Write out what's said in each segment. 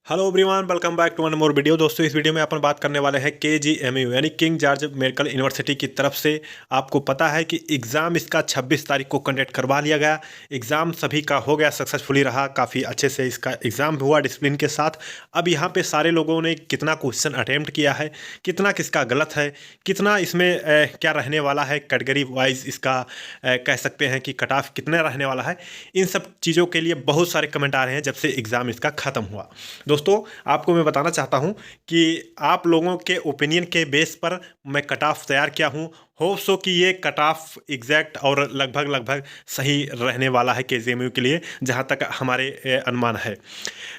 Hello everyone, welcome back to one more video. दोस्तों, इस video में अपन बात करने वाले हैं KGMU यानी किंग जॉर्ज मेडिकल यूनिवर्सिटी की तरफ से। आपको पता है कि एग्ज़ाम इसका 26 तारीख को कंडक्ट करवा लिया गया। एग्ज़ाम सभी का हो गया, सक्सेसफुली रहा, काफ़ी अच्छे से इसका एग्ज़ाम हुआ डिसिप्लिन के साथ। अब यहाँ पे सारे लोगों ने कितना क्वेश्चन अटैम्प्ट किया है, कितना किसका गलत है, कितना इसमें क्या रहने वाला है, कैटेगरी वाइज इसका कह सकते हैं कि कट ऑफ कितना रहने वाला है, इन सब चीज़ों के लिए बहुत सारे कमेंट आ रहे हैं जब से एग्ज़ाम इसका ख़त्म हुआ। दोस्तों, आपको मैं बताना चाहता हूं कि आप लोगों के ओपिनियन के बेस पर मैं कट ऑफ तैयार किया हूं। होप सो कि ये कट ऑफ एग्जैक्ट और लगभग सही रहने वाला है KGMU के लिए, जहां तक हमारे अनुमान है।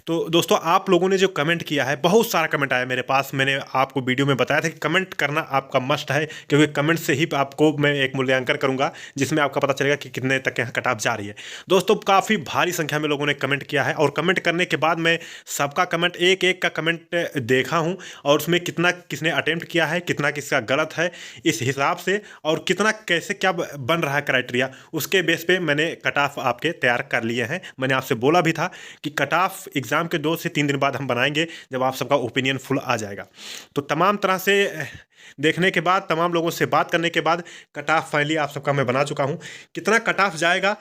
तो दोस्तों, आप लोगों ने जो कमेंट किया है, बहुत सारा कमेंट आया मेरे पास। मैंने आपको वीडियो में बताया था कि कमेंट करना आपका मस्ट है, क्योंकि कमेंट से ही आपको मैं एक मूल्यांकन करूंगा जिसमें आपका पता चलेगा कि कितने तक यहाँ कट ऑफ जा रही है। दोस्तों, काफ़ी भारी संख्या में लोगों ने कमेंट किया है, और कमेंट करने के बाद मैं सबका कमेंट एक एक का कमेंट देखा हूं, और उसमें कितना किसने अटेम्प्ट किया है, कितना किसका गलत है, इस हिसाब से, और कितना कैसे क्या बन रहा है क्राइटेरिया, उसके बेस पे मैंने कट ऑफ आपके तैयार कर लिए हैं। मैंने आपसे बोला भी था कि कट ऑफ एग्ज़ाम के 2 से 3 दिन बाद हम बनाएंगे, जब आप सबका ओपिनियन फुल आ जाएगा। तो तमाम तरह से देखने के बाद, तमाम लोगों से बात करने के बाद कट ऑफ फाइनली आप सबका मैं बना चुका हूँ। कितना कट ऑफ जाएगा,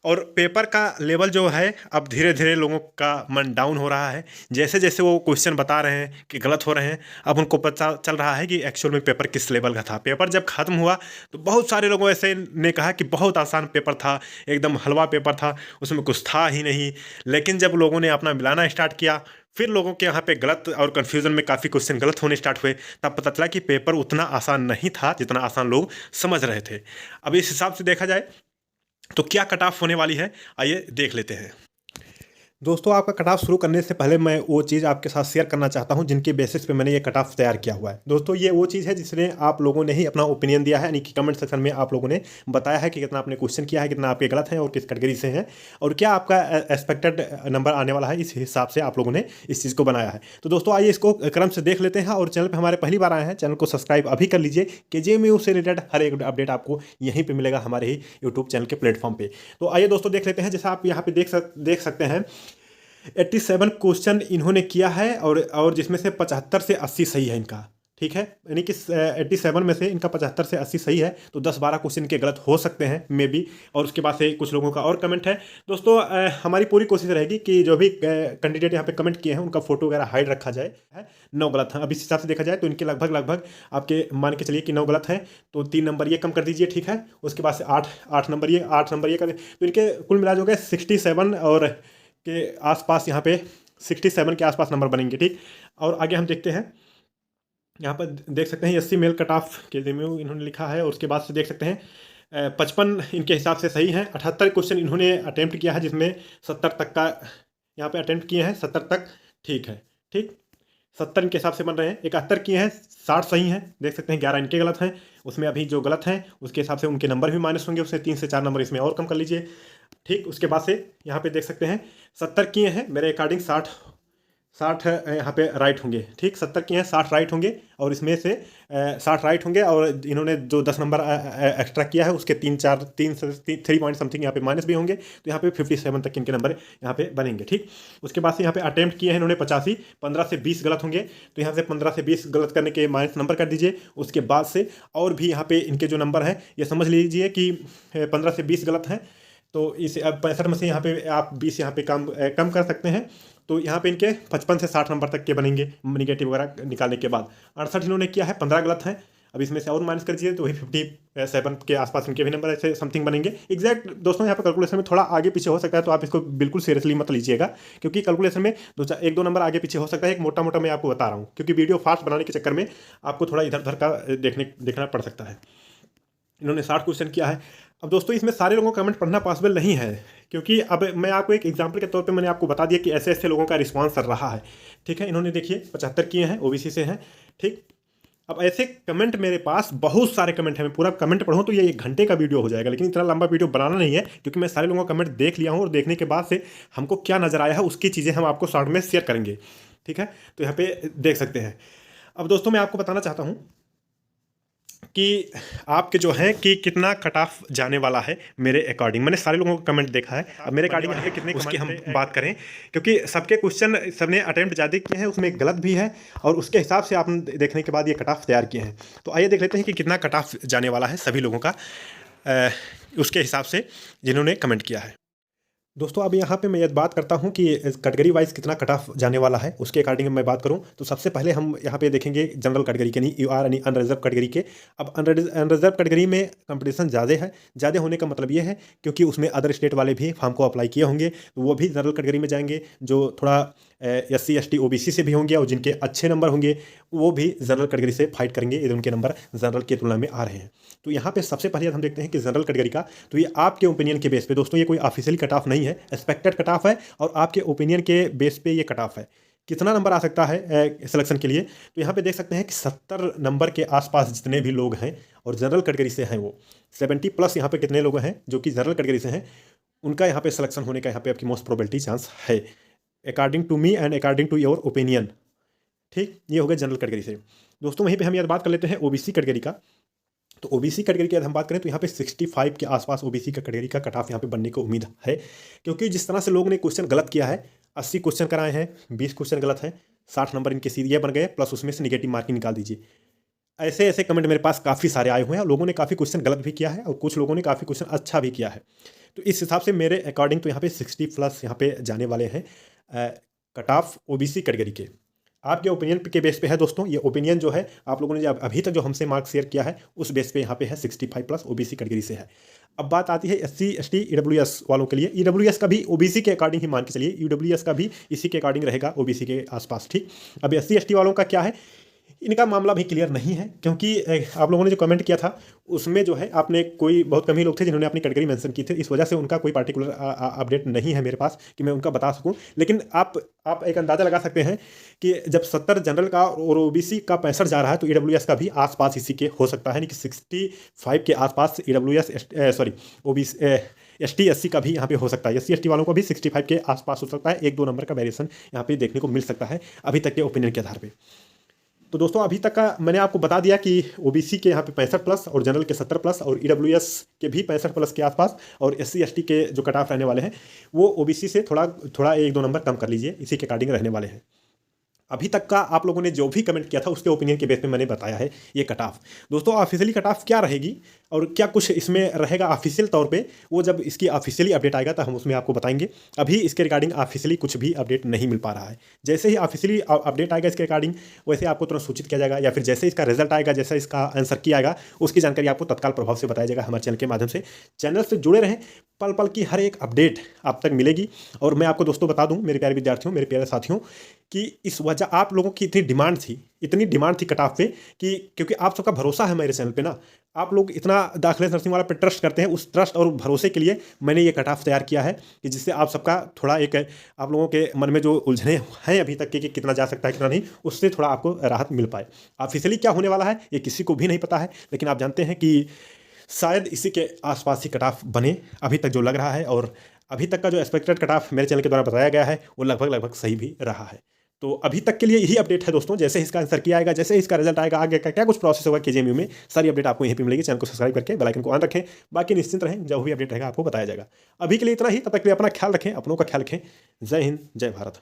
और पेपर का लेवल जो है, अब धीरे धीरे लोगों का मन डाउन हो रहा है। जैसे जैसे वो क्वेश्चन बता रहे हैं कि गलत हो रहे हैं, अब उनको पता चल रहा है कि एक्चुअल में पेपर किस लेवल का था। पेपर जब ख़त्म हुआ तो बहुत सारे लोगों ऐसे ने कहा कि बहुत आसान पेपर था, एकदम हलवा पेपर था, उसमें कुछ था ही नहीं। लेकिन जब लोगों ने अपना मिलाना स्टार्ट किया, फिर लोगों के यहाँ पे गलत और कन्फ्यूज़न में काफ़ी क्वेश्चन गलत होने स्टार्ट हुए, तब पता चला कि पेपर उतना आसान नहीं था जितना आसान लोग समझ रहे थे। अब इस हिसाब से देखा जाए तो क्या कट ऑफ होने वाली है, आइए देख लेते हैं। दोस्तों, आपका कट ऑफ शुरू करने से पहले मैं वो चीज़ आपके साथ शेयर करना चाहता हूं जिनके बेसिस पे मैंने ये कट ऑफ तैयार किया हुआ है। दोस्तों, ये वो चीज़ है जिसने आप लोगों ने ही अपना ओपिनियन दिया है, यानी कि कमेंट सेक्शन में आप लोगों ने बताया है कि कितना आपने क्वेश्चन किया है, कितना आपके गलत हैं और किस कैटेगरी से हैं, और क्या आपका एक्सपेक्टेड नंबर आने वाला है। इस हिसाब से आप लोगों ने इस चीज़ को बनाया है। तो दोस्तों, आइए इसको क्रम से देख लेते हैं। और चैनल पर हमारे पहली बार आए हैं, चैनल को सब्सक्राइब अभी कर लीजिए। KGMU से रिलेटेड हर एक अपडेट आपको यहीं पर मिलेगा, हमारे ही यूट्यूब चैनल के प्लेटफॉर्म पर। तो आइए दोस्तों देख लेते हैं। जैसा आप यहाँ पे देख सकते हैं, 87 क्वेश्चन इन्होंने किया है, और जिसमें से 75 से 80 सही है इनका। ठीक है, यानी कि 87 में से इनका 75 से 80 सही है। तो 10-12 क्वेश्चन के गलत हो सकते हैं मे बी, और उसके बाद से कुछ लोगों का और कमेंट है। दोस्तों, हमारी पूरी कोशिश रहेगी कि जो भी कैंडिडेट यहाँ पे कमेंट किए हैं उनका फोटो वगैरह हाइड रखा जाए। 9 गलत हैं। अब इस हिसाब से देखा जाए तो इनके लगभग आपके मान के चलिए कि 9 गलत हैं, तो 3 नंबर ये कम कर दीजिए। ठीक है, उसके बाद से 8 नंबर ये कर, तो इनके कुल मिला जो गए 67 और के आसपास, यहाँ पे 67 के आसपास नंबर बनेंगे। ठीक, और आगे हम देखते हैं। यहाँ पर देख सकते हैं 80 मेल कट ऑफ KGMU इन्होंने लिखा है, और उसके बाद से देख सकते हैं 55 इनके हिसाब से सही है। 78 क्वेश्चन इन्होंने अटेम्प्ट किया है, जिसमें 70 तक का यहाँ पे अटेम्प्ट किए हैं, 70 तक ठीक है। ठीक, 70 इनके हिसाब से बन रहे हैं। 71 किए हैं, 60 सही हैं। देख सकते हैं 11 इनके गलत हैं। उसमें अभी जो गलत हैं उसके हिसाब से उनके नंबर भी माइनस होंगे, उससे 3 से 4 नंबर इसमें और कम कर लीजिए। ठीक, उसके बाद से यहाँ पे देख सकते हैं 70 किए हैं, मेरे अकॉर्डिंग 60 यहाँ पे राइट होंगे। ठीक, 70 किए हैं, 60 राइट होंगे, और इसमें से 60 राइट होंगे, और इन्होंने जो 10 नंबर एक्स्ट्रा किया है उसके 3 पॉइंट समथिंग यहाँ पे माइनस भी होंगे। तो यहाँ पे 57 तक इनके नंबर यहाँ पे बनेंगे। ठीक, उसके बाद से यहाँ पे अटेम्प्ट किए हैं इन्होंने 85, 15 से 20 गलत होंगे, तो यहाँ से 15 से 20 गलत करने के माइनस नंबर कर दीजिए। उसके बाद से और भी यहाँ पे इनके जो नंबर हैं, ये समझ लीजिए कि 15 से 20 गलत हैं। तो इस अब 65 में से यहाँ पे आप 20 यहाँ पे कम कर सकते हैं, तो यहाँ पे इनके 55 से 60 नंबर तक के बनेंगे निगेटिव वगैरह निकालने के बाद। 68 इन्होंने किया है, 15 गलत हैं। अब इसमें से और माइनस कर दीजिए तो वही 57 के आसपास इनके भी नंबर ऐसे समथिंग बनेंगे। एग्जैक्ट दोस्तों, यहाँ पे कैलकुलेशन में थोड़ा आगे पीछे हो सकता है, तो आप इसको बिल्कुल सीरियसली मत लीजिएगा, क्योंकि कैलकुलेशन में 1-2 नंबर आगे पीछे हो सकता है। एक मोटा मोटा मैं आपको बता रहा हूँ, क्योंकि वीडियो फास्ट बनाने के चक्कर में आपको थोड़ा इधर उधर का देखना पड़ सकता है। इन्होंने 60 क्वेश्चन किया है। अब दोस्तों, इसमें सारे लोगों का कमेंट पढ़ना पॉसिबल नहीं है, क्योंकि अब मैं आपको एक एग्जांपल के तौर पे मैंने आपको बता दिया कि ऐसे ऐसे लोगों का रिस्पांस कर रहा है। ठीक है, इन्होंने देखिए 75 किए हैं, OBC से हैं। ठीक, अब ऐसे कमेंट मेरे पास बहुत सारे कमेंट हैं। मैं पूरा कमेंट पढ़ूँ तो ये 1 घंटे का वीडियो हो जाएगा, लेकिन इतना लंबा वीडियो बनाना नहीं है, क्योंकि मैं सारे लोगों का कमेंट देख लिया हूँ, और देखने के बाद से हमको क्या नज़र आया है उसकी चीज़ें हम आपको शॉर्ट में शेयर करेंगे। ठीक है, तो यहाँ पे देख सकते हैं। अब दोस्तों, मैं आपको बताना चाहता हूँ कि आपके जो है कि कितना कट ऑफ जाने वाला है मेरे अकॉर्डिंग। मैंने सारे लोगों का कमेंट देखा है, अब मेरे अकॉर्डिंग यहाँ पे कितने उसकी हम बात करें, क्योंकि सबके क्वेश्चन सबने अटेम्प्ट ज़्यादा किए हैं, उसमें गलत भी है और उसके हिसाब से आपने देखने के बाद ये कट ऑफ तैयार किए हैं। तो आइए देख लेते हैं कि कितना कट ऑफ जाने वाला है सभी लोगों का उसके हिसाब से जिन्होंने कमेंट किया है। दोस्तों अब यहाँ पे मैं ये बात करता हूँ कि कैटेगरी वाइज कितना कट ऑफ जाने वाला है, उसके अकॉर्डिंग मैं बात करूँ तो सबसे पहले हम यहाँ पे देखेंगे जनरल कैटेगरी के, नहीं UR यानी अनरिजर्व कैटेगरी के। अब अनरिजर्व कैटेगरी में कंपटीशन ज़्यादा है। ज़्यादा होने का मतलब ये है क्योंकि उसमें अदर स्टेट वाले भी फॉर्म को अप्लाई किए होंगे, तो वो भी जनरल कैटेगरी में जाएंगे। जो थोड़ा SC ST OBC से भी होंगे और जिनके अच्छे नंबर होंगे वो भी जनरल कैटेगरी से फाइट करेंगे यदि उनके नंबर जनरल की तुलना में आ रहे हैं। तो यहाँ पे सबसे पहले हम देखते हैं कि जनरल कैटेगरी का, तो ये आपके ओपिनियन के बेस पे दोस्तों, ये कोई ऑफिशियली कट ऑफ नहीं है, एक्सपेक्टेड कट ऑफ है और आपके ओपिनियन के बेस पे ये कट ऑफ है। कितना नंबर आ सकता है सिलेक्शन के लिए, तो यहाँ पे देख सकते हैं कि 70 नंबर के आसपास जितने भी लोग हैं और जनरल कैटेगरी से हैं वो 70+ यहाँ पे कितने लोग हैं जो कि जनरल कैटेगरी से हैं, उनका यहाँ पे सिलेक्शन होने का यहाँ पे आपकी मोस्ट प्रोबेबिलिटी चांस है, according to me and according to your opinion. ठीक, ये हो गया जनरल कैटेगरी से। दोस्तों वहीं पे हम यार बात कर लेते हैं OBC कैटेगरी का। तो OBC कैटेगरी की अगर हम बात करें तो यहाँ पे 65 के आसपास OBC का कैटेगरी का कट ऑफ यहाँ पे बनने की उम्मीद है, क्योंकि जिस तरह से लोगों ने क्वेश्चन गलत किया है, 80 क्वेश्चन कराए हैं, 20 क्वेश्चन गलत हैं, 60 नंबर इनके सीधे बन गए, प्लस उसमें से निगेटिव मार्किंग निकाल दीजिए। ऐसे ऐसे कमेंट मेरे पास काफ़ी सारे आए हुए हैं और लोगों ने काफ़ी क्वेश्चन गलत भी किया है और कुछ लोगों ने काफ़ी क्वेश्चन अच्छा भी किया है। तो इस हिसाब से मेरे अकॉर्डिंग तो यहाँ पे 60+ यहाँ पे जाने वाले हैं कट ऑफ OBC कैटेगरी के। आपके ओपिनियन के बेस पे है दोस्तों, ये ओपिनियन जो है आप लोगों ने जो अभी तक जो हमसे मार्क्स शेयर किया है उस बेस पे यहाँ पे है 65+ OBC कैटेगरी से है। अब बात आती है SC ST EWS वालों के लिए। EWS का भी OBC के अकॉर्डिंग ही मान के चलिए, EWS का भी इसी के अकॉर्डिंग रहेगा OBC के आसपास। ठीक, अब SC ST वालों का क्या है, इनका मामला भी क्लियर नहीं है, क्योंकि आप लोगों ने जो कमेंट किया था उसमें जो है आपने कोई बहुत कम ही लोग थे जिन्होंने अपनी कैटेगरी मेंशन की थी, इस वजह से उनका कोई पार्टिकुलर अपडेट नहीं है मेरे पास कि मैं उनका बता सकूं। लेकिन आप एक अंदाज़ा लगा सकते हैं कि जब 70 जनरल का और OBC का 65 जा रहा है तो EWS का भी आसपास इसी के हो सकता है, यानी कि 65 के आसपास EWS OBC ST SC का भी यहाँ पे हो सकता है। SC ST वालों को भी 65 के आसपास हो सकता है, 1-2 नंबर का वेरिएशन यहाँ पे देखने को मिल सकता है अभी तक के ओपिनियन के आधार पर। तो दोस्तों अभी तक का मैंने आपको बता दिया कि OBC के यहाँ पे 65+ और जनरल के 70+ और EWS के भी 65+ के आसपास और SC ST के जो कट ऑफ रहने वाले हैं वो OBC से थोड़ा 1-2 नंबर कम कर लीजिए, इसी के अकॉर्डिंग रहने वाले हैं। अभी तक का आप लोगों ने जो भी कमेंट किया था उसके ओपिनियन के बेस पे मैंने बताया है ये कट ऑफ। दोस्तों ऑफिशियली कट ऑफ क्या रहेगी और क्या कुछ इसमें रहेगा ऑफिशियल तौर पे, वो जब इसकी ऑफिशियली अपडेट आएगा तो हम उसमें आपको बताएंगे। अभी इसके रिगार्डिंग ऑफिशियली कुछ भी अपडेट नहीं मिल पा रहा है। जैसे ही ऑफिशियली अपडेट आएगा इसके रिगार्डिंग वैसे आपको तुरंत सूचित किया जाएगा, या फिर जैसे इसका रिजल्ट आएगा, जैसे इसका आंसर किया आएगा उसकी जानकारी आपको तत्काल प्रभाव से बताया जाएगा हमारे चैनल के माध्यम से। चैनल से जुड़े रहें, पल पल की हर एक अपडेट आप तक मिलेगी। और मैं आपको दोस्तों बता दूं मेरे प्यारे विद्यार्थियों, मेरे प्यारे साथियों, कि इस वजह आप लोगों की इतनी डिमांड थी कट ऑफ पे कि क्योंकि आप सबका भरोसा है मेरे चैनल पे ना, आप लोग इतना दाखिला नर्सिंग वाला पे ट्रस्ट करते हैं, उस ट्रस्ट और भरोसे के लिए मैंने ये कट ऑफ तैयार किया है कि जिससे आप सबका थोड़ा एक आप लोगों के मन में जो उलझने हैं अभी तक के कि कितना जा सकता है कितना नहीं, उससे थोड़ा आपको राहत मिल पाए। ऑफिशियली क्या होने वाला है ये किसी को भी नहीं पता है, लेकिन आप जानते हैं कि शायद इसी के आसपास ही कट ऑफ बने अभी तक जो लग रहा है, और अभी तक का जो एक्सपेक्टेड कट ऑफ मेरे चैनल के द्वारा बताया गया है वो लगभग सही भी रहा है। तो अभी तक के लिए यही अपडेट है दोस्तों। जैसे इसका आंसर किया आएगा, जैसे इसका रिजल्ट आएगा, आगे का क्या कुछ प्रोसेस होगा KGMU में, सारी अपडेट आपको यहीं पे मिलेगी। चैनल को सब्सक्राइब करके बेल आइकन को ऑन रखें, बाकी निश्चिंत रहें, जब भी अपडेट रहेगा आपको बताया जाएगा। अभी के लिए इतना ही, तब तक के लिए अपना ख्याल रखें, अपनों का ख्याल रखें। जय हिंद, जय भारत।